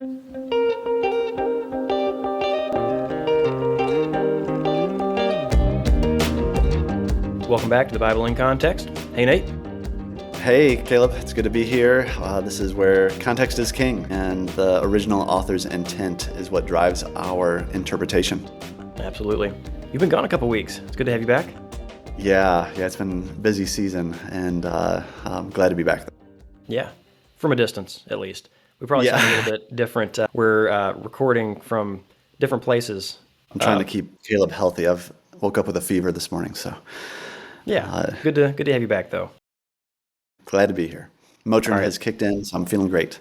Welcome back to the Bible in Context. Hey, Nate. Hey, Caleb. It's good to be here. This is where context is king, and the original author's intent is what drives our interpretation. Absolutely. You've been gone a couple weeks. It's good to have you back. Yeah, it's been a busy season, and I'm glad to be back. Yeah, from a distance, at least. We probably sound a little bit different. We're recording from different places. I'm trying to keep Caleb healthy. I've woke up with a fever this morning, so yeah, good to have you back, though. Glad to be here. Motrin right. has kicked in, so I'm feeling great.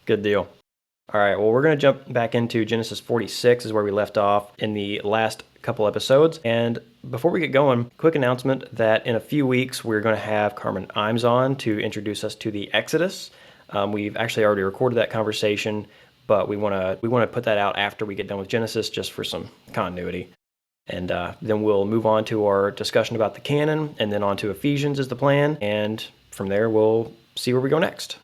Good deal. All right, well, we're going to jump back into Genesis 46 is where we left off in the last couple episodes. And before we get going, quick announcement that in a few weeks, we're going to have Carmen Imes on to introduce us to the Exodus. We've actually already recorded that conversation, but we want to put that out after we get done with Genesis just for some continuity. And then we'll move on to our discussion about the canon, and then on to Ephesians is the plan. And from there, we'll see where we go next.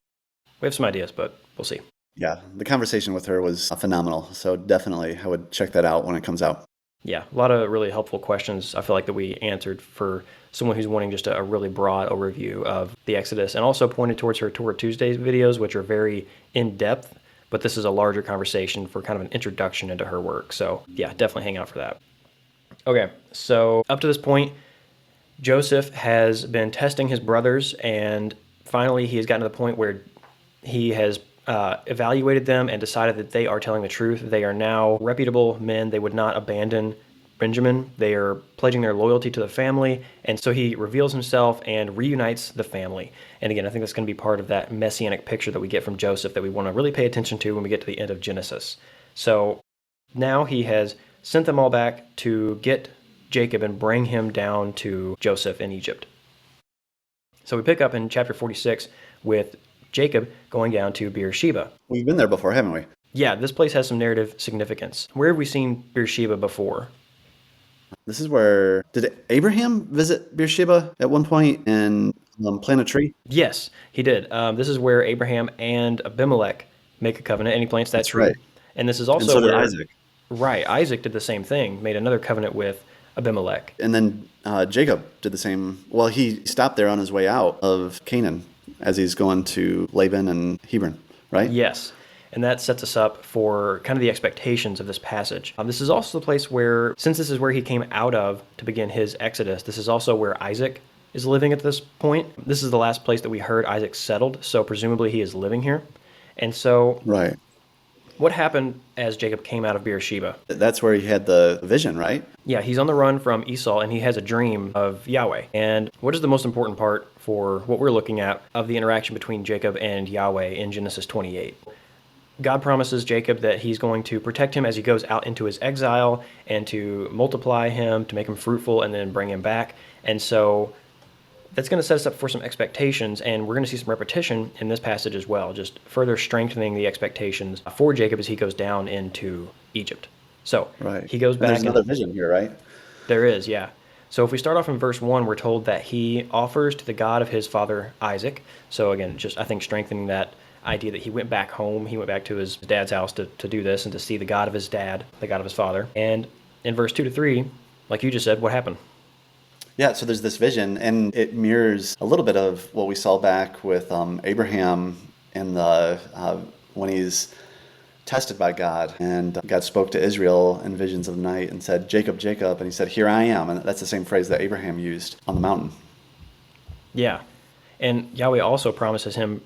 We have some ideas, but we'll see. Yeah, the conversation with her was phenomenal. So definitely, I would check that out when it comes out. Yeah, a lot of really helpful questions I feel like that we answered for someone who's wanting just a really broad overview of the Exodus, and also pointed towards her Torah Tuesdays videos, which are very in-depth, but this is a larger conversation for kind of an introduction into her work. So yeah, definitely hang out for that. Okay, so up to this point, Joseph has been testing his brothers, and finally he has gotten to the point where he has evaluated them and decided that they are telling the truth. They are now reputable men. They would not abandon Benjamin. They are pledging their loyalty to the family, and so he reveals himself and reunites the family. And again, I think that's going to be part of that messianic picture that we get from Joseph that we want to really pay attention to when we get to the end of Genesis. So now he has sent them all back to get Jacob and bring him down to Joseph in Egypt. So we pick up in chapter 46 with Jacob going down to Beersheba. We've been there before, haven't we? Yeah, this place has some narrative significance. Where have we seen Beersheba before? This is where, did Abraham visit Beersheba at one point and plant a tree? Yes, he did. This is where Abraham and Abimelech make a covenant, and he plants that tree. Right. And this is also and so did where Isaac. Right, Isaac did the same thing, made another covenant with Abimelech. And then Jacob did the same. Well, he stopped there on his way out of Canaan as he's going to Laban and Hebron, right? Yes, and that sets us up for kind of the expectations of this passage. This is also the place where, since this is where he came out of to begin his exodus, this is also where Isaac is living at this point. This is the last place that we heard Isaac settled, so presumably he is living here. And so, Right. What happened as Jacob came out of Beersheba? That's where he had the vision, right? Yeah, he's on the run from Esau, and he has a dream of Yahweh. And what is the most important part for what we're looking at of the interaction between Jacob and Yahweh in Genesis 28? God promises Jacob that he's going to protect him as he goes out into his exile and to multiply him, to make him fruitful, and then bring him back. And so that's going to set us up for some expectations, and we're going to see some repetition in this passage as well, just further strengthening the expectations for Jacob as he goes down into Egypt. So Right. he goes And back. there's another vision here, right? There is, yeah. So if we start off in verse 1, we're told that he offers to the God of his father Isaac. So again, just I think strengthening that idea that he went back home, he went back to his dad's house to do this and to see the God of his dad, the God of his father. And in verse 2 to 3, like you just said, what happened? Yeah, so there's this vision, and it mirrors a little bit of what we saw back with Abraham in the when he's tested by God, and God spoke to Israel in visions of the night and said, "Jacob, Jacob," and he said, "Here I am," and that's the same phrase that Abraham used on the mountain. Yeah, and Yahweh also promises him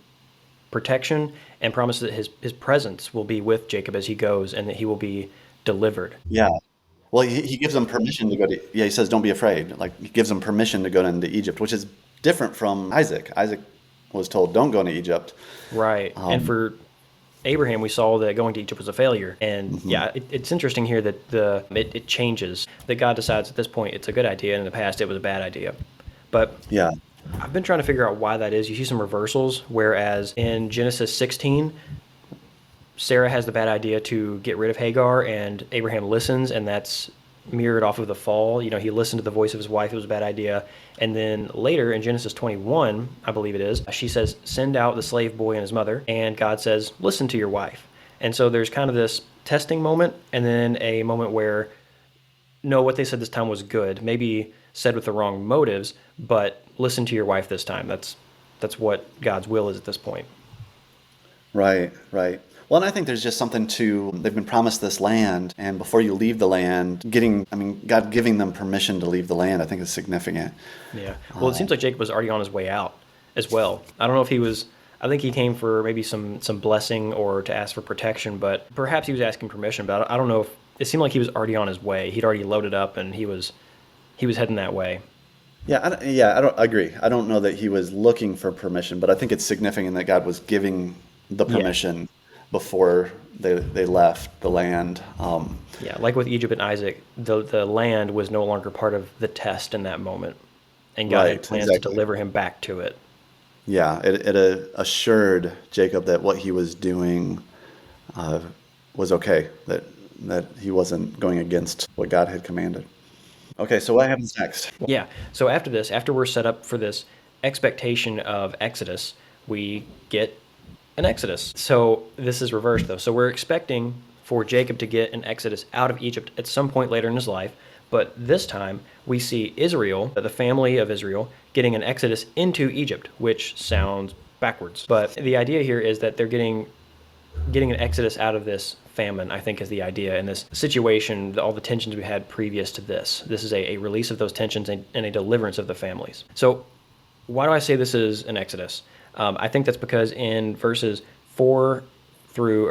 protection and promises that his presence will be with Jacob as he goes and that he will be delivered. Yeah. Well, he gives them permission to go to, he says, don't be afraid. Like, he gives them permission to go into Egypt, which is different from Isaac. Isaac was told, don't go into Egypt. Right. And for Abraham, we saw that going to Egypt was a failure. And yeah, it's interesting here that it changes, that God decides at this point it's a good idea, and in the past it was a bad idea. But Yeah. I've been trying to figure out why that is. You see some reversals, whereas in Genesis 16, Sarah has the bad idea to get rid of Hagar, and Abraham listens, and that's mirrored off of the fall. He listened to the voice of his wife. It was a bad idea. And then later in Genesis 21, I believe it is, she says, send out the slave boy and his mother. And God says, listen to your wife. And so there's kind of this testing moment and then a moment where, no, what they said this time was good. Maybe said with the wrong motives, but listen to your wife this time. That's what God's will is at this point. Right, right. Well, and I think there's just something to, they've been promised this land, and before you leave the land, God giving them permission to leave the land, I think is significant. Yeah. Well, it seems like Jacob was already on his way out as well. I don't know if he was, I think he came for maybe some blessing or to ask for protection, but perhaps he was asking permission, but I don't know if, it seemed like he was already on his way. He'd already loaded up and he was heading that way. I don't agree. I don't know that he was looking for permission, but I think it's significant that God was giving the permission before they left the land. Yeah, like with Egypt and Isaac, the land was no longer part of the test in that moment, and God had plans to deliver him back to it. Yeah, it assured Jacob that what he was doing was okay, that he wasn't going against what God had commanded. Okay, so what happens next? Yeah, so after this, after we're set up for this expectation of Exodus, we get an Exodus. So this is reversed, though. So we're expecting for Jacob to get an Exodus out of Egypt at some point later in his life, but this time we see Israel, the family of Israel, getting an Exodus into Egypt, which sounds backwards. But the idea here is that they're getting an Exodus out of this famine, I think, is the idea in this situation, all the tensions we had previous to this. This is a release of those tensions and a deliverance of the families. So why do I say this is an Exodus? I think that's because in verses 5 through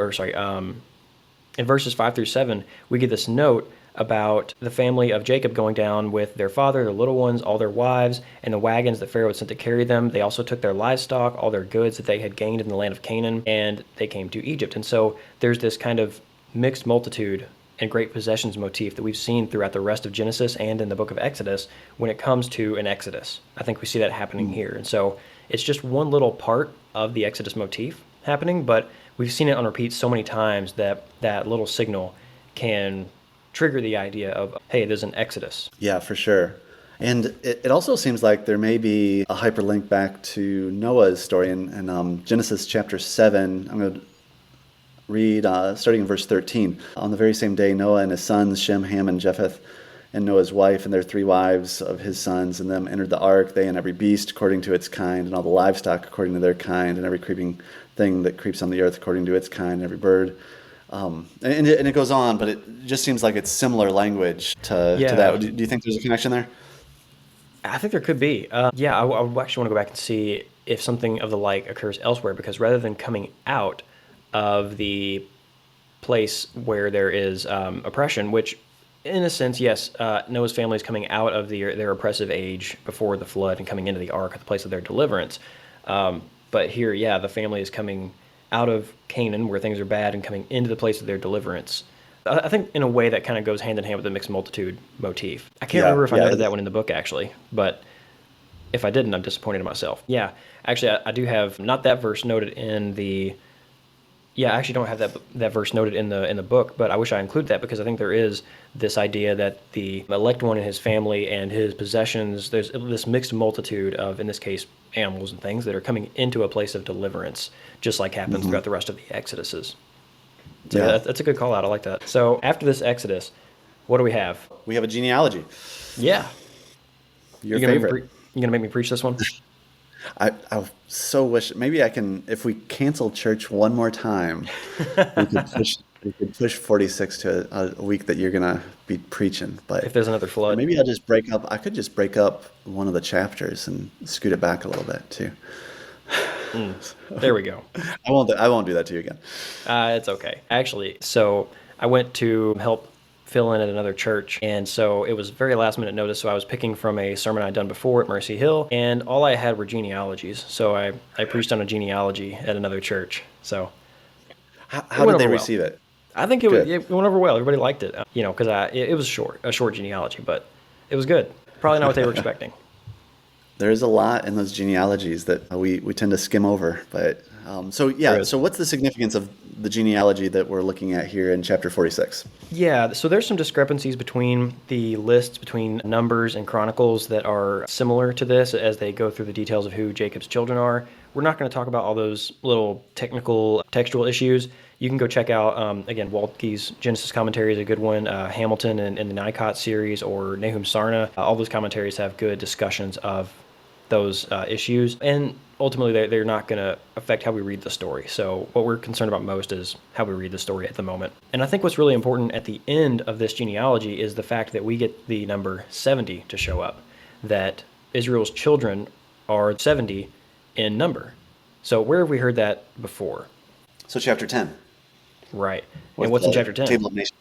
7, we get this note about the family of Jacob going down with their father, their little ones, all their wives, and the wagons that Pharaoh had sent to carry them. They also took their livestock, all their goods that they had gained in the land of Canaan, and they came to Egypt. And so there's this kind of mixed multitude and great possessions motif that we've seen throughout the rest of Genesis and in the book of Exodus when it comes to an Exodus. I think we see that happening here. And so it's just one little part of the Exodus motif happening, but we've seen it on repeat so many times that that little signal can trigger the idea of, hey, there's an Exodus. Yeah, for sure. And it also seems like there may be a hyperlink back to Noah's story in Genesis chapter 7. I'm going to read starting in verse 13. On the very same day, Noah and his sons, Shem, Ham, and Japheth, and Noah's wife and their 3 wives of his sons and them entered the ark, they and every beast according to its kind, and all the livestock according to their kind, and every creeping thing that creeps on the earth according to its kind, and every bird. And it goes on, but it just seems like it's similar language to that. Do you think there's a connection there? I think there could be. I actually want to go back and see if something of the like occurs elsewhere, because rather than coming out of the place where there is oppression, which in a sense, yes, Noah's family is coming out of their oppressive age before the flood and coming into the ark at the place of their deliverance. But here, the family is coming out of Canaan, where things are bad, and coming into the place of their deliverance. I think in a way that kind of goes hand in hand with the mixed multitude motif. I can't remember if I noted that one in the book, actually, but if I didn't, I'm disappointed in myself. Yeah, actually, I do have not that verse noted in the... Yeah, I actually don't have that verse noted in the book, but I wish I included that, because I think there is this idea that the elect one and his family and his possessions, there's this mixed multitude of, in this case, animals and things that are coming into a place of deliverance, just like happens throughout the rest of the Exoduses. So that's a good call out. I like that. So after this Exodus, what do we have? We have a genealogy. Yeah. Your favorite. You going to make me preach this one? I so wish maybe I can, if we cancel church one more time, we could push 46 to a week that you're gonna be preaching. But if there's another flood, maybe I could just break up one of the chapters and scoot it back a little bit too. There we go. I won't do that to you again. It's okay. Actually, so I went to help fill in at another church, and so it was very last minute notice, so I was picking from a sermon I'd done before at Mercy Hill, and all I had were genealogies, so I preached on a genealogy at another church. So how did they receive it? I think it went over well. Everybody liked it, because it was a short genealogy, but it was good. Probably not what they were expecting. There's a lot in those genealogies that we tend to skim over. But There is. so what's the significance of the genealogy that we're looking at here in chapter 46? Yeah, so there's some discrepancies between the lists between Numbers and Chronicles that are similar to this as they go through the details of who Jacob's children are. We're not going to talk about all those little technical, textual issues. You can go check out, again, Waltke's Genesis commentary is a good one, Hamilton and the Nikot series, or Nahum Sarna. All those commentaries have good discussions of those issues. And ultimately, they're not going to affect how we read the story. So what we're concerned about most is how we read the story at the moment. And I think what's really important at the end of this genealogy is the fact that we get the number 70 to show up, that Israel's children are 70 in number. So where have we heard that before? So chapter 10. Right. With And what's in the chapter 10? Table of Nations.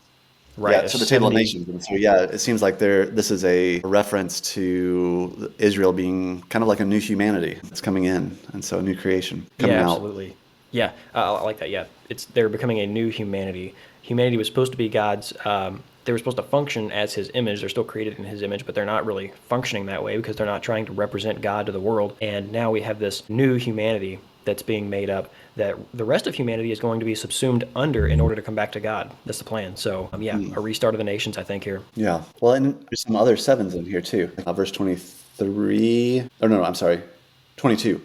Right. Yeah, so the Table of Nations. And so, yeah, it seems like this is a reference to Israel being kind of like a new humanity that's coming in. And so a new creation coming out. Absolutely. Yeah, I like that. Yeah, they're becoming a new humanity. Humanity was supposed to be God's. They were supposed to function as His image. They're still created in His image, but they're not really functioning that way because they're not trying to represent God to the world. And now we have this new humanity that's being made up that the rest of humanity is going to be subsumed under in order to come back to God. That's the plan. So, a restart of the nations, I think, here. Yeah. Well, and there's some other sevens in here too. Verse 23. Oh, no, I'm sorry. 22.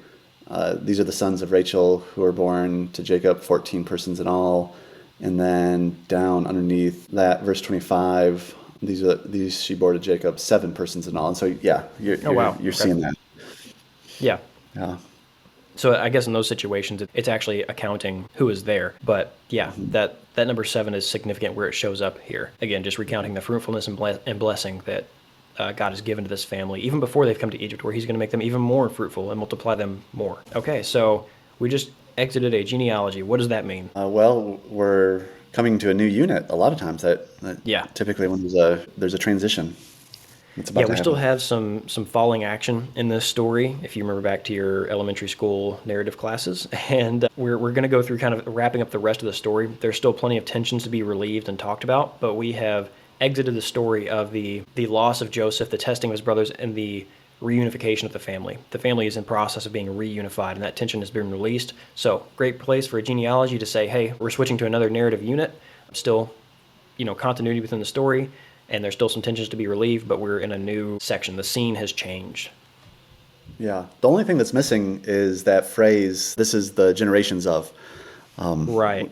These are the sons of Rachel who were born to Jacob, 14 persons in all. And then down underneath that, verse 25, these she bore to Jacob, 7 persons in all. And so, yeah, you're Okay. seeing that. Yeah. Yeah. So I guess in those situations, it's actually accounting who is there. But yeah, that number 7 is significant where it shows up here. Again, just recounting the fruitfulness and blessing that God has given to this family, even before they've come to Egypt, where He's going to make them even more fruitful and multiply them more. Okay, so we just exited a genealogy. What does that mean? Well, we're coming to a new unit a lot of times. That Yeah. typically when there's a transition. It's about Yeah, to we still happen. have some falling action in this story, if you remember back to your elementary school narrative classes. And we're going to go through kind of wrapping up the rest of the story. There's still plenty of tensions to be relieved and talked about, but we have exited the story of the loss of Joseph, the testing of his brothers, and the reunification of the family. The family is in process of being reunified, and that tension has been released. So, great place for a genealogy to say, hey, we're switching to another narrative unit. Still, continuity within the story, and there's still some tensions to be relieved, but we're in a new section. The scene has changed. Yeah. The only thing that's missing is that phrase, this is the generations of. Right.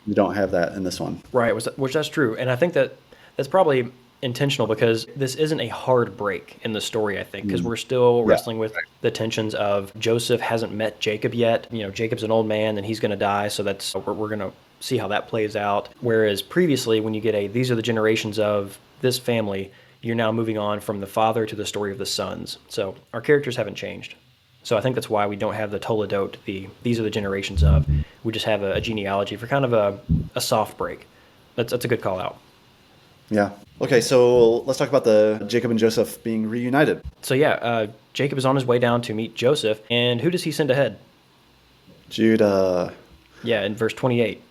You don't have that in this one. Right, which that's true. And I think that's probably intentional because this isn't a hard break in the story, I think, because we're still wrestling with the tensions of Joseph hasn't met Jacob yet. Jacob's an old man and he's going to die, so we're going to see how that plays out. Whereas previously, when you get these are the generations of this family, you're now moving on from the father to the story of the sons. So our characters haven't changed. So I think that's why we don't have the Toledot, these are the generations of. We just have a genealogy for kind of a soft break. That's a good call out. Yeah. Okay, so let's talk about the Jacob and Joseph being reunited. So Jacob is on his way down to meet Joseph, and who does he send ahead? Judah. Yeah, in verse 28.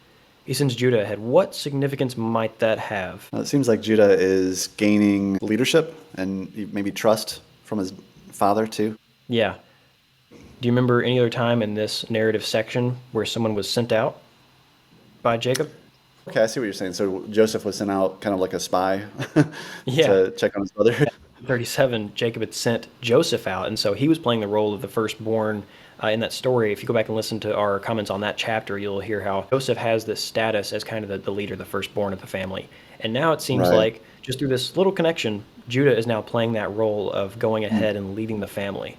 He sends Judah ahead. What significance might that have? It seems like Judah is gaining leadership and maybe trust from his father too. Yeah. Do you remember any other time in this narrative section where someone was sent out by Jacob? Okay, I see what you're saying. So Joseph was sent out kind of like a spy Yeah. to check on his brother. 37, Jacob had sent Joseph out, and so he was playing the role of the firstborn in that story. If you go back and listen to our comments on that chapter, you'll hear how Joseph has this status as kind of the leader, the firstborn of the family. And now it seems Right. like, just through this little connection, Judah is now playing that role of going ahead and leading the family.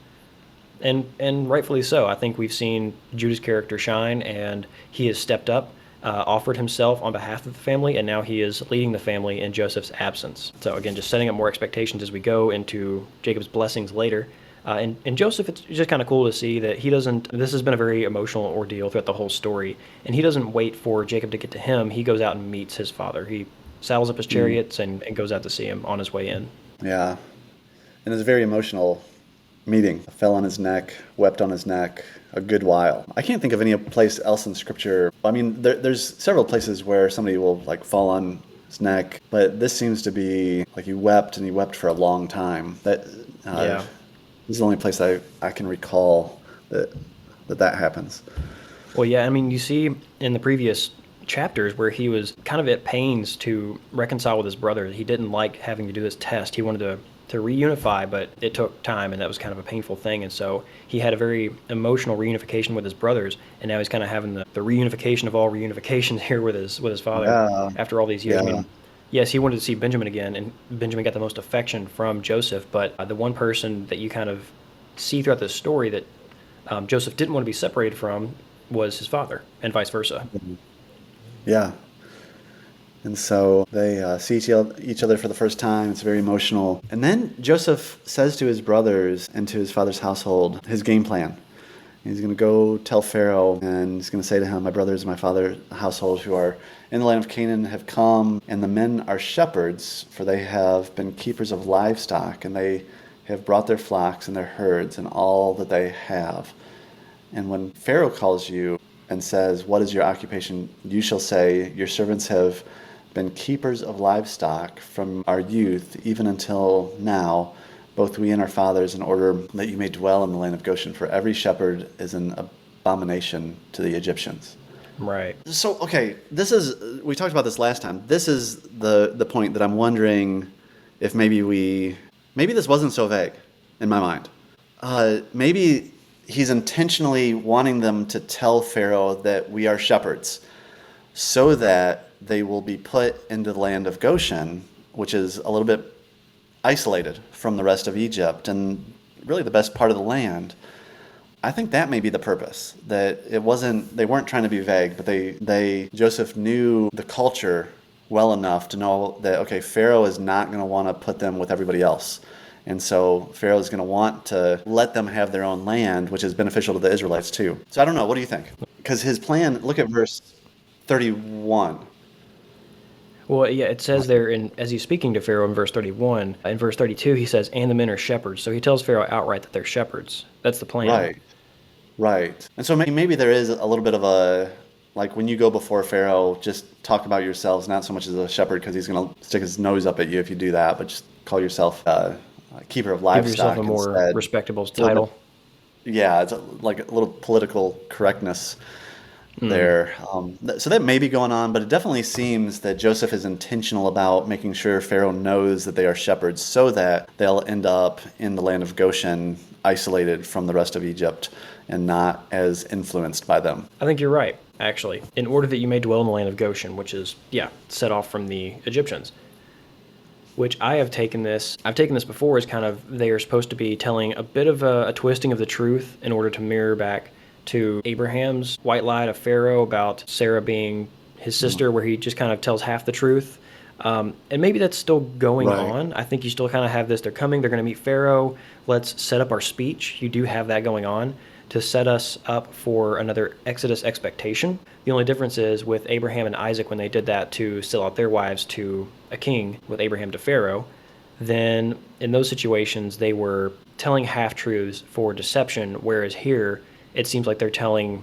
And rightfully so. I think we've seen Judah's character shine, and he has stepped up, offered himself on behalf of the family, and now he is leading the family in Joseph's absence. So again, just setting up more expectations as we go into Jacob's blessings later. And Joseph, it's just kind of cool to see that this has been a very emotional ordeal throughout the whole story, and he doesn't wait for Jacob to get to him. He goes out and meets his father. He saddles up his chariots and goes out to see him on his way in. Yeah. And it's a very emotional meeting. Fell on his neck, wept on his neck a good while. I can't think of any place else in Scripture. I mean, there's several places where somebody will like fall on his neck, but this seems to be like he wept and he wept for a long time. Yeah. This is the only place I can recall that happens. Well, yeah, I mean, you see in the previous chapters where he was kind of at pains to reconcile with his brother. He didn't like having to do this test. He wanted to reunify, but it took time, and that was kind of a painful thing. And so he had a very emotional reunification with his brothers, and now he's kind of having the reunification of all reunifications here with his father Yeah, after all these years. I yeah, mean, yes, he wanted to see Benjamin again, and Benjamin got the most affection from Joseph, but the one person that you kind of see throughout this story that Joseph didn't want to be separated from was his father, and vice versa. yeah. And so they see each other for the first time. It's very emotional. And then Joseph says to his brothers and to his father's household his game plan. He's going to go tell Pharaoh, and he's going to say to him, "My brothers and my father's household who are in the land of Canaan have come, and the men are shepherds, for they have been keepers of livestock, and they have brought their flocks and their herds and all that they have. And when Pharaoh calls you and says, 'What is your occupation?' you shall say, 'Your servants have been keepers of livestock from our youth even until now, both we and our fathers, in order that you may dwell in the land of Goshen. For every shepherd is an abomination to the Egyptians.'" Right. So, okay, we talked about this last time. This is the point that I'm wondering if maybe this wasn't so vague in my mind. Maybe he's intentionally wanting them to tell Pharaoh that we are shepherds so that they will be put into the land of Goshen, which is a little bit isolated from the rest of Egypt and really the best part of the land. I think that may be the purpose. That they weren't trying to be vague, but Joseph knew the culture well enough to know that, okay, Pharaoh is not going to want to put them with everybody else. And so Pharaoh is going to want to let them have their own land, which is beneficial to the Israelites too. So I don't know. What do you think? Because his plan, look at verse 31. Well, yeah, it says there as he's speaking to Pharaoh in verse 31. In verse 32, he says, "And the men are shepherds." So he tells Pharaoh outright that they're shepherds. That's the plan. Right, right. And so maybe there is a little bit of like when you go before Pharaoh, just talk about yourselves, not so much as a shepherd, because he's going to stick his nose up at you if you do that, but just call yourself a keeper of Give yourself a livestock more instead. respectable It's a little title. bit, yeah, it's like a little political correctness Mm. there. So that may be going on, but it definitely seems that Joseph is intentional about making sure Pharaoh knows that they are shepherds so that they'll end up in the land of Goshen, isolated from the rest of Egypt and not as influenced by them. I think you're right, actually. In order that you may dwell in the land of Goshen, which is, yeah, set off from the Egyptians. Which I've taken this before as kind of they are supposed to be telling a bit of a twisting of the truth in order to mirror back to Abraham's white lie to Pharaoh about Sarah being his sister, where he just kind of tells half the truth. And maybe that's still going Right. on. I think you still kind of have this. They're coming, they're going to meet Pharaoh. Let's set up our speech. You do have that going on to set us up for another Exodus expectation. The only difference is with Abraham and Isaac when they did that to sell out their wives to a king with Abraham to Pharaoh, then in those situations they were telling half truths for deception, whereas here it seems like they're telling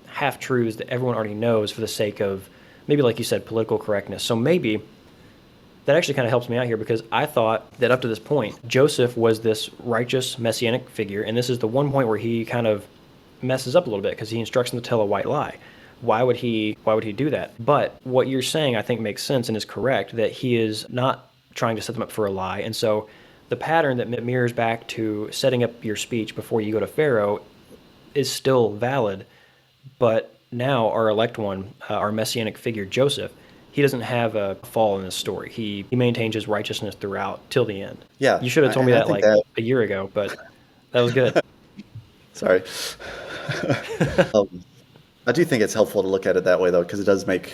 half truths that everyone already knows for the sake of maybe, like you said, political correctness. So maybe that actually kind of helps me out here because I thought that up to this point, Joseph was this righteous messianic figure, and this is the one point where he kind of messes up a little bit because he instructs them to tell a white lie. Why would he do that? But what you're saying I think makes sense and is correct, that he is not trying to set them up for a lie. And so the pattern that mirrors back to setting up your speech before you go to Pharaoh is still valid, but now our elect one, our messianic figure Joseph, he doesn't have a fall in this story. He maintains his righteousness throughout till the end. Yeah, You should have told me and I that think like that. a year ago, but that was good. Sorry. I do think it's helpful to look at it that way, though, because it does make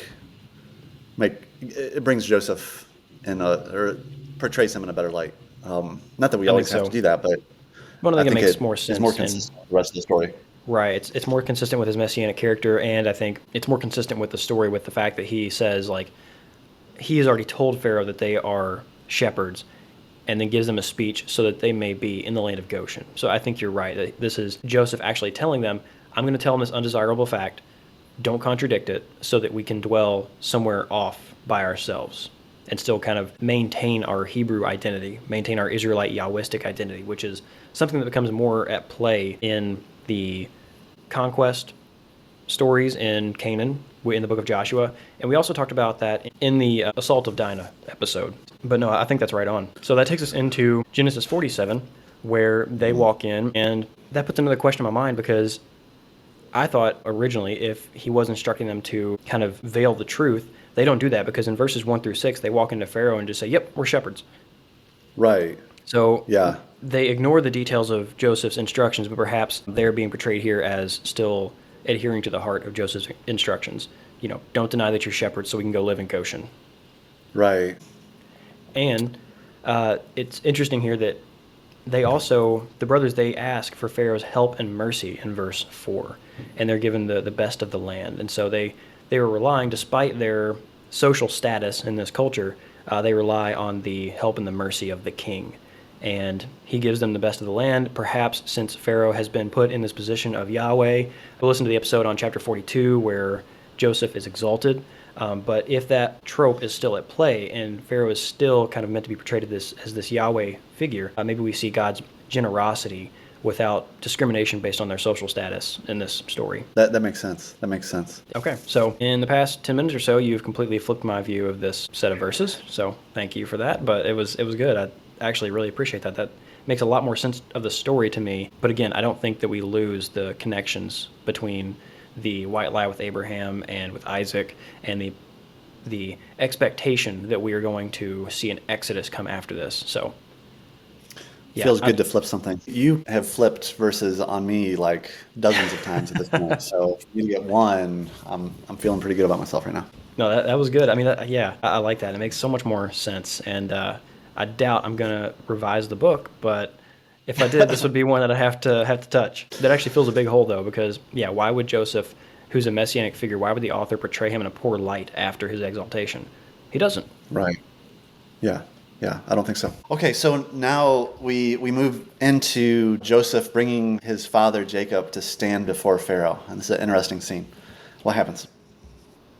it brings Joseph or portrays him in a better light. Not that we I think always have to so. do that, but But I I think it think makes it more is more sense and consistent with the rest of the story. right. It's more consistent with his messianic character, and I think it's more consistent with the story with the fact that he says like he has already told Pharaoh that they are shepherds, and then gives them a speech so that they may be in the land of Goshen. So I think you're right. That this is Joseph actually telling them, I'm going to tell them this undesirable fact. Don't contradict it so that we can dwell somewhere off by ourselves. and still kind of maintain our Hebrew identity, maintain our Israelite Yahwistic identity, which is something that becomes more at play in the conquest stories in Canaan in the book of Joshua. And we also talked about that in the Assault of Dinah episode. But no, I think that's right on. So that takes us into Genesis 47, where they walk in, and that puts another question in my mind, because I thought originally if he was instructing them to kind of veil the truth, they don't do that, because in verses 1 through 6, they walk into Pharaoh and just say, yep, we're shepherds. Right. So Yeah. they ignore the details of Joseph's instructions, but perhaps they're being portrayed here as still adhering to the heart of Joseph's instructions. Don't deny that you're shepherds so we can go live in Goshen. Right. And it's interesting here that the brothers, they ask for Pharaoh's help and mercy in verse 4, and they're given the best of the land. And so they were relying, despite their social status in this culture, they rely on the help and the mercy of the king. And he gives them the best of the land, perhaps since Pharaoh has been put in this position of Yahweh. We'll listen to the episode on chapter 42 where Joseph is exalted. But if that trope is still at play and Pharaoh is still kind of meant to be portrayed as this Yahweh figure, maybe we see God's generosity without discrimination based on their social status in this story. That makes sense. That makes sense. Okay, so in the past 10 minutes or so, you've completely flipped my view of this set of verses. So thank you for that. But it was good. I actually really appreciate that. That makes a lot more sense of the story to me. But again, I don't think that we lose the connections between the white lie with Abraham and with Isaac, and the expectation that we are going to see an Exodus come after this. So yeah, Feels good to flip something. You have flipped verses on me like dozens of times at this point. So if you get one, I'm feeling pretty good about myself right now. No, that was good. I mean, I like that. It makes so much more sense. And I doubt I'm going to revise the book, but if I did, this would be one that I have to touch. That actually fills a big hole, though, because, yeah, why would Joseph, who's a messianic figure, why would the author portray him in a poor light after his exaltation? He doesn't. Right. Yeah. Yeah, I don't think so. Okay, so now we move into Joseph bringing his father Jacob to stand before Pharaoh. And this is an interesting scene. What happens?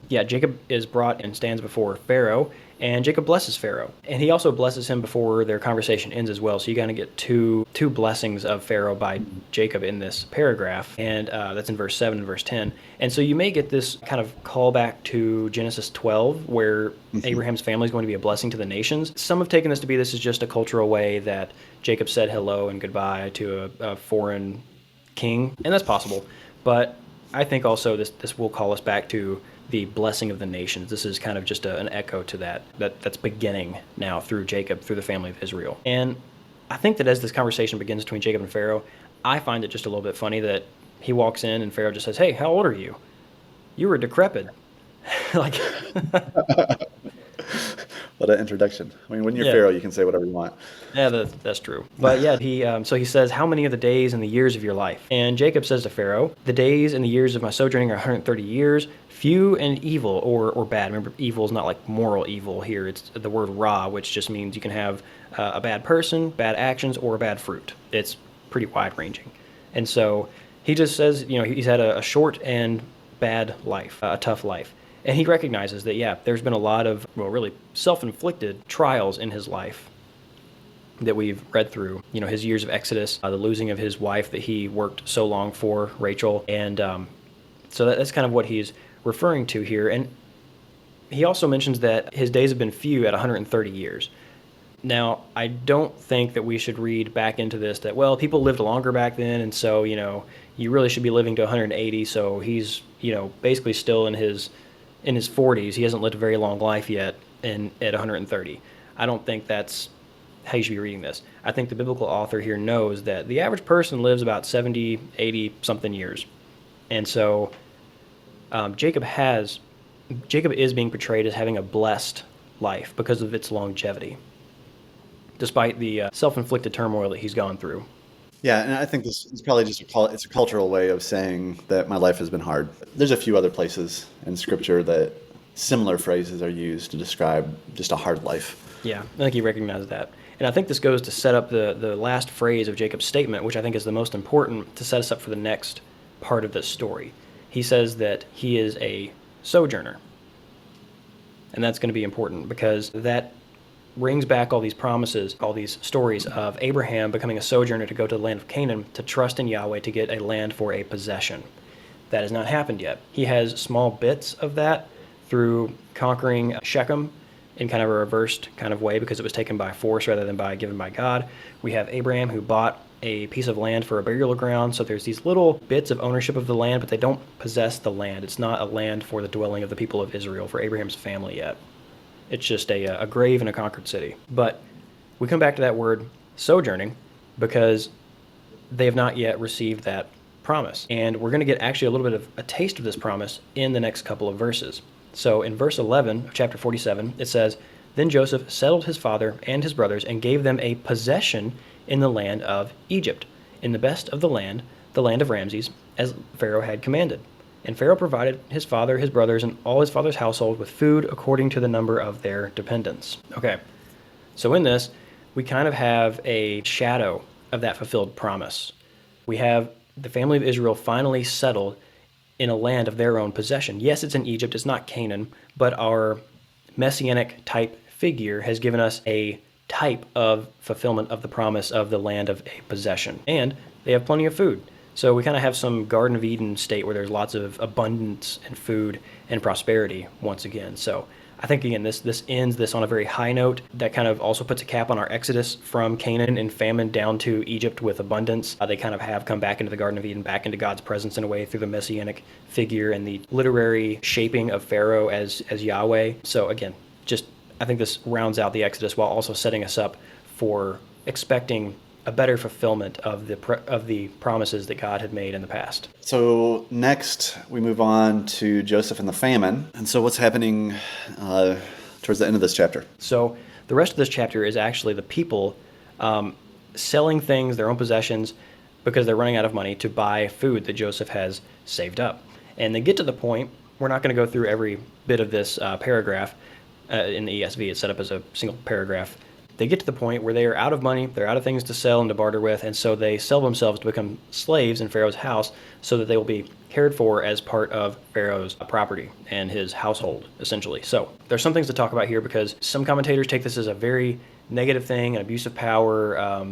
Yeah, Jacob is brought and stands before Pharaoh, and Jacob blesses Pharaoh. And he also blesses him before their conversation ends as well. So you kind of get two blessings of Pharaoh by Jacob in this paragraph, and that's in verse 7 and verse 10. And so you may get this kind of callback to Genesis 12, where Abraham's family is going to be a blessing to the nations. Some have taken this as just a cultural way that Jacob said hello and goodbye to a foreign king, and that's possible. But I think also this will call us back to the blessing of the nations. This is kind of just an echo to that's beginning now through Jacob, through the family of Israel. And I think that as this conversation begins between Jacob and Pharaoh, I find it just a little bit funny that he walks in and Pharaoh just says, "Hey, how old are you? You were decrepit." Like, what an introduction. I mean, when you're Pharaoh, you can say whatever you want. Yeah, that's true. But yeah, he says, "How many of the days and the years of your life?" And Jacob says to Pharaoh, "The days and the years of my sojourning are 130 years. Few and evil or bad." Remember, evil is not like moral evil here. It's the word ra, which just means you can have a bad person, bad actions, or a bad fruit. It's pretty wide-ranging. And so he just says, he's had a short and bad life, a tough life. And he recognizes that, yeah, there's been a lot of, really self-inflicted trials in his life that we've read through. His years of Exodus, the losing of his wife that he worked so long for, Rachel. And so that's kind of what he's referring to here. And he also mentions that his days have been few at 130 years. Now, I don't think that we should read back into this that, well, people lived longer back then, and so, you really should be living to 180, so he's, basically still in his 40s. He hasn't lived a very long life yet at 130. I don't think that's how you should be reading this. I think the biblical author here knows that the average person lives about 70, 80 something years. And so Jacob is being portrayed as having a blessed life because of its longevity, despite the self-inflicted turmoil that he's gone through. Yeah, and I think this is probably just it's a cultural way of saying that my life has been hard. There's a few other places in Scripture that similar phrases are used to describe just a hard life. Yeah, I think he recognizes that. And I think this goes to set up the last phrase of Jacob's statement, which I think is the most important to set us up for the next part of this story. He says that he is a sojourner. And that's going to be important because that brings back all these promises, all these stories of Abraham becoming a sojourner to go to the land of Canaan, to trust in Yahweh to get a land for a possession. That has not happened yet. He has small bits of that through conquering Shechem in kind of a reversed kind of way because it was taken by force rather than given by God. We have Abraham who bought a piece of land for a burial ground. So there's these little bits of ownership of the land, but they don't possess the land. It's not a land for the dwelling of the people of Israel, for Abraham's family yet. It's just a grave in a conquered city. But we come back to that word sojourning because they have not yet received that promise. And we're going to get actually a little bit of a taste of this promise in the next couple of verses. So in verse 11 of chapter 47, it says, "Then Joseph settled his father and his brothers and gave them a possession in the land of Egypt, in the best of the land of Ramses, as Pharaoh had commanded. And Pharaoh provided his father, his brothers, and all his father's household with food according to the number of their dependents." Okay, so in this, we kind of have a shadow of that fulfilled promise. We have the family of Israel finally settled in a land of their own possession. Yes, it's in Egypt, it's not Canaan, but our messianic type figure has given us a type of fulfillment of the promise of the land of a possession. And they have plenty of food. So we kind of have some Garden of Eden state where there's lots of abundance and food and prosperity once again. So I think, again, this ends this on a very high note. That kind of also puts a cap on our exodus from Canaan and famine down to Egypt with abundance. They kind of have come back into the Garden of Eden, back into God's presence in a way through the messianic figure and the literary shaping of Pharaoh as Yahweh. So again, just I think this rounds out the exodus while also setting us up for expecting a better fulfillment of the promises that God had made in the past. So next we move on to Joseph and the famine. And so what's happening towards the end of this chapter? So the rest of this chapter is actually the people selling things, their own possessions, because they're running out of money to buy food that Joseph has saved up. And they get to the point, we're not going to go through every bit of this paragraph. In the ESV, it's set up as a single paragraph. They get to the point where they are out of money, they're out of things to sell and to barter with, and so they sell themselves to become slaves in Pharaoh's house so that they will be cared for as part of Pharaoh's property and his household, essentially. So there's some things to talk about here because some commentators take this as a very negative thing, an abuse of power,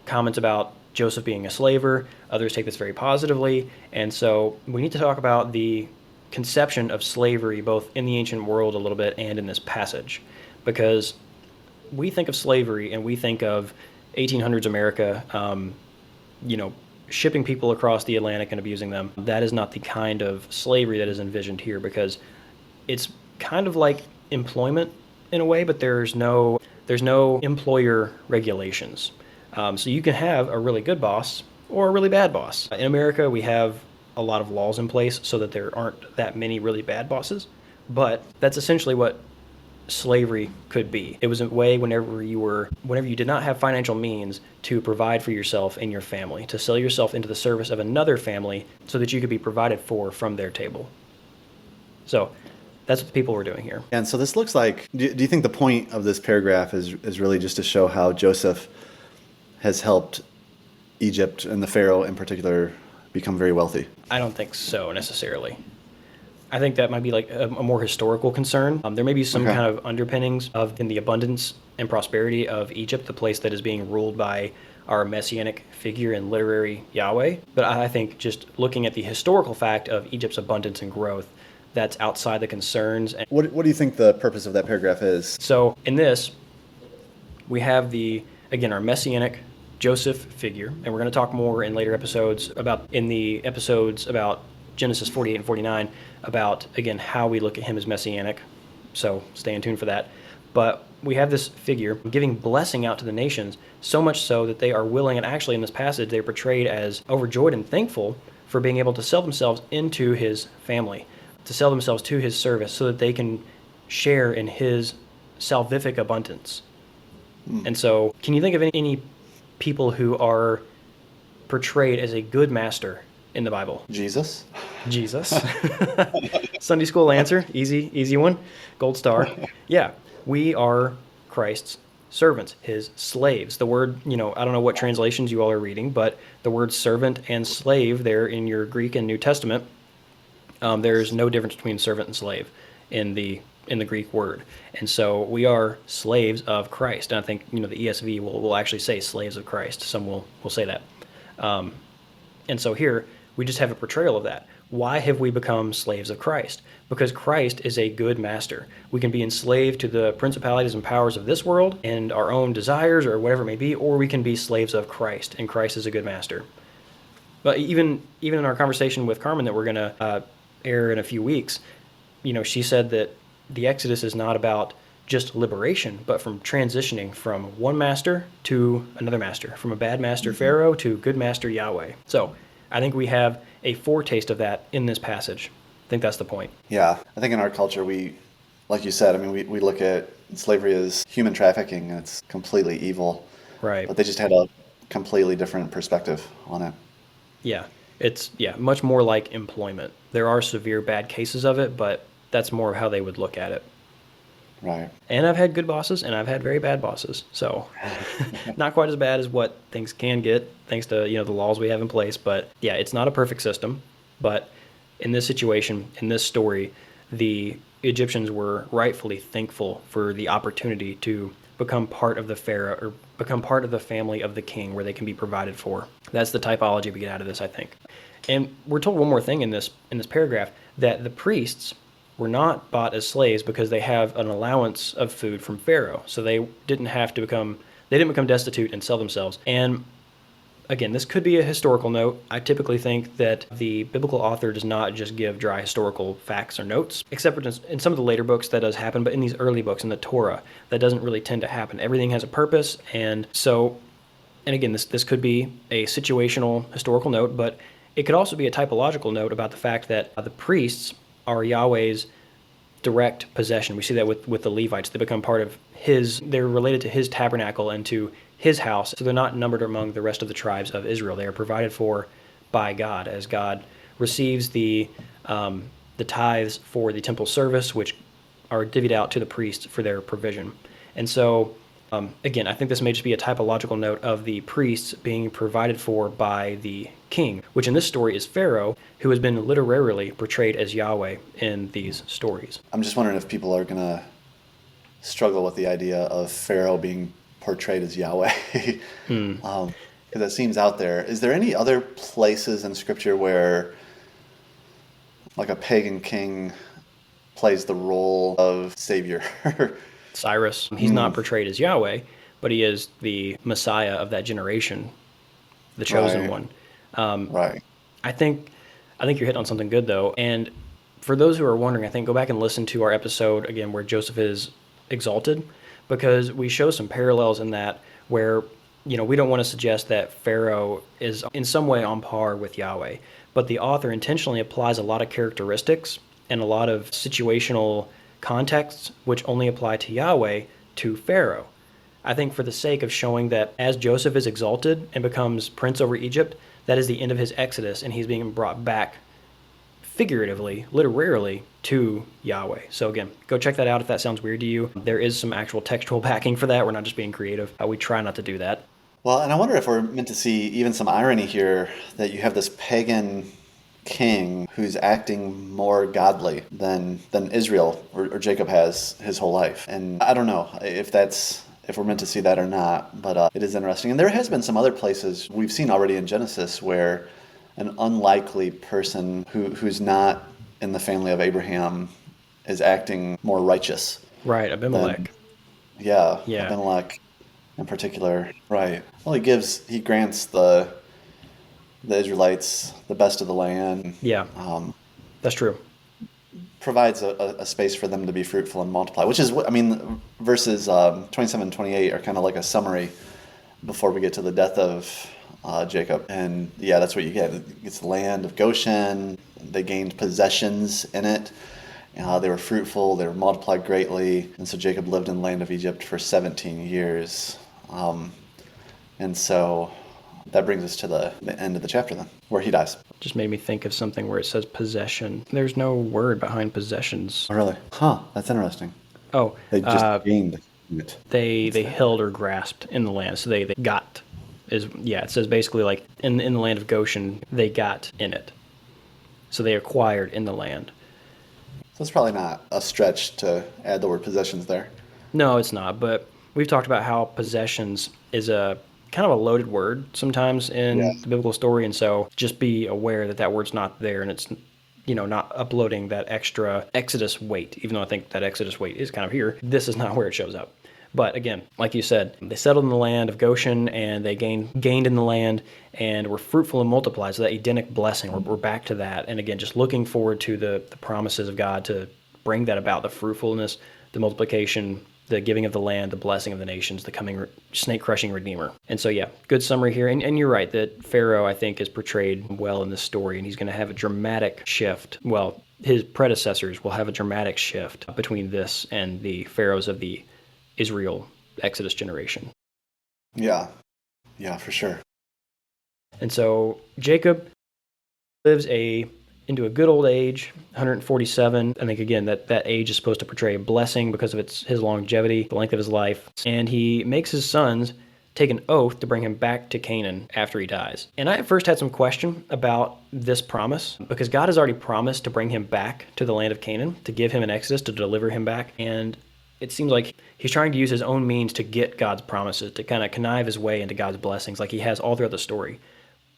comments about Joseph being a slaver. Others take this very positively, and so we need to talk about the conception of slavery both in the ancient world a little bit and in this passage, because we think of slavery and we think of 1800s America, shipping people across the Atlantic and abusing them. That is not the kind of slavery that is envisioned here, because it's kind of like employment in a way, but there's no employer regulations. So you can have a really good boss or a really bad boss. In America, we have a lot of laws in place so that there aren't that many really bad bosses, but that's essentially what slavery could be. It was a way whenever you did not have financial means to provide for yourself and your family, to sell yourself into the service of another family so that you could be provided for from their table. So that's what the people were doing here. And so this looks like, do you think the point of this paragraph is really just to show how Joseph has helped Egypt and the Pharaoh in particular become very wealthy? I don't think so necessarily. I think that might be like a more historical concern. There may be some kind of underpinnings in the abundance and prosperity of Egypt, the place that is being ruled by our messianic figure and literary Yahweh. But I think just looking at the historical fact of Egypt's abundance and growth, that's outside the concerns. What do you think the purpose of that paragraph is? So in this, we have our messianic Joseph figure, and we're going to talk more in later episodes about Genesis 48 and 49 about, again, how we look at him as messianic. So stay in tune for that. But we have this figure giving blessing out to the nations, so much so that they are willing, and actually in this passage they're portrayed as overjoyed and thankful for being able to sell themselves into his family, to sell themselves to his service so that they can share in his salvific abundance. And so can you think of any people who are portrayed as a good master in the Bible? Jesus. Sunday school answer, easy one, gold star. Yeah, we are Christ's servants, his slaves. The word, I don't know what translations you all are reading, but the word servant and slave there in your Greek and New Testament, there's no difference between servant and slave. in the Greek word. And so we are slaves of Christ. And I think, the ESV will actually say slaves of Christ. Some will say that. And so here we just have a portrayal of that. Why have we become slaves of Christ? Because Christ is a good master. We can be enslaved to the principalities and powers of this world and our own desires or whatever it may be, or we can be slaves of Christ, and Christ is a good master. But even in our conversation with Carmen that we're going to air in a few weeks, she said that the Exodus is not about just liberation, but from transitioning from one master to another master, from a bad master Pharaoh to good master Yahweh. So I think we have a foretaste of that in this passage. I think that's the point. Yeah, I think in our culture, we, like you said, we look at slavery as human trafficking, and it's completely evil. Right. But they just had a completely different perspective on it. Yeah. It's much more like employment. There are severe bad cases of it, but that's more of how they would look at it. Right. And I've had good bosses, and I've had very bad bosses. So not quite as bad as what things can get, thanks to the laws we have in place. But yeah, it's not a perfect system. But in this situation, in this story, the Egyptians were rightfully thankful for the opportunity to become part of the Pharaoh or become part of the family of the king, where they can be provided for. That's the typology we get out of this, I think. And we're told one more thing in this paragraph, that the priests were not bought as slaves because they have an allowance of food from Pharaoh. So they didn't become destitute and sell themselves. And again, this could be a historical note. I typically think that the biblical author does not just give dry historical facts or notes, except for in some of the later books that does happen, but in these early books in the Torah, that doesn't really tend to happen. Everything has a purpose. And again, this could be a situational historical note, but it could also be a typological note about the fact that the priests are Yahweh's direct possession. We see that with the Levites. They become part of they're related to his tabernacle and to his house. So they're not numbered among the rest of the tribes of Israel. They are provided for by God, as God receives the tithes for the temple service, which are divvied out to the priests for their provision. And so, again, I think this may just be a typological note of the priests being provided for by the king, which in this story is Pharaoh, who has been literarily portrayed as Yahweh in these stories. I'm just wondering if people are going to struggle with the idea of Pharaoh being portrayed as Yahweh. Because it seems out there. Is there any other places in Scripture where like a pagan king plays the role of savior? Cyrus, he's not portrayed as Yahweh, but he is the Messiah of that generation, the chosen one. Right. I think you're hitting on something good, though. And for those who are wondering, I think go back and listen to our episode, again, where Joseph is exalted, because we show some parallels in that where, we don't want to suggest that Pharaoh is in some way on par with Yahweh, but the author intentionally applies a lot of characteristics and a lot of situational contexts which only apply to Yahweh to Pharaoh. I think for the sake of showing that as Joseph is exalted and becomes prince over Egypt, that is the end of his exodus, and he's being brought back figuratively, literarily, to Yahweh. So again, go check that out if that sounds weird to you. There is some actual textual backing for that. We're not just being creative. We try not to do that. Well, and I wonder if we're meant to see even some irony here, that you have this pagan king who's acting more godly than Israel or Jacob has his whole life. And I don't know if we're meant to see that or not, but it is interesting. And there has been some other places we've seen already in Genesis where an unlikely person who's not in the family of Abraham is acting more righteous. Right, Abimelech. Yeah, Abimelech in particular. Right. Well, he grants the Israelites the best of the land. Yeah, that's true. Provides a space for them to be fruitful and multiply, which is verses 27 and 28 are kind of like a summary before we get to the death of Jacob. And yeah, that's what you get. It's the land of Goshen. They gained possessions in it. They were fruitful. They were multiplied greatly. And so Jacob lived in the land of Egypt for 17 years. And so that brings us to the end of the chapter then, where he dies. Just made me think of something where it says possession. There's no word behind possessions. Oh, really? Huh, that's interesting. Oh. They just gained it. They held or grasped in the land. So they got. It says basically like in the land of Goshen, they got in it. So they acquired in the land. So So it's probably not a stretch to add the word possessions there. No, it's not. But we've talked about how possessions is a kind of a loaded word sometimes Yeah. in the biblical story. And so just be aware that that word's not there and it's, not uploading that extra Exodus weight, even though I think that Exodus weight is kind of here. This is not where it shows up. But again, like you said, they settled in the land of Goshen and they gained in the land and were fruitful and multiplied. So that Edenic blessing, we're back to that. And again, just looking forward to the promises of God to bring that about, the fruitfulness, the multiplication, the giving of the land, the blessing of the nations, the coming snake-crushing Redeemer. And so, yeah, good summary here. And you're right that Pharaoh, I think, is portrayed well in this story, and he's going to have a dramatic shift. Well, his predecessors will have a dramatic shift between this and the pharaohs of the Israel Exodus generation. Yeah, for sure. And so Jacob lives into a good old age, 147. I think, again, that age is supposed to portray a blessing because of his longevity, the length of his life. And he makes his sons take an oath to bring him back to Canaan after he dies. And I at first had some question about this promise because God has already promised to bring him back to the land of Canaan, to give him an exodus, to deliver him back. And it seems like he's trying to use his own means to get God's promises, to kind of connive his way into God's blessings like he has all throughout the story.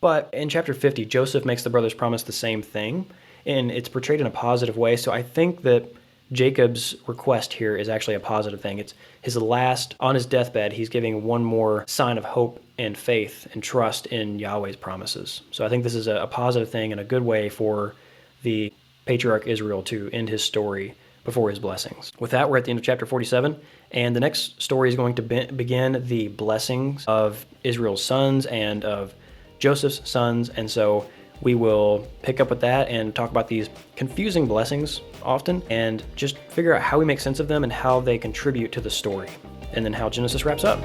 But in chapter 50, Joseph makes the brothers promise the same thing, and it's portrayed in a positive way. So I think that Jacob's request here is actually a positive thing. It's his last, on his deathbed, he's giving one more sign of hope and faith and trust in Yahweh's promises. So I think this is a positive thing and a good way for the patriarch Israel to end his story before his blessings. With that, we're at the end of chapter 47, and the next story is going to begin the blessings of Israel's sons and of Joseph's sons, and so we will pick up with that and talk about these confusing blessings often and just figure out how we make sense of them and how they contribute to the story, and then how Genesis wraps up.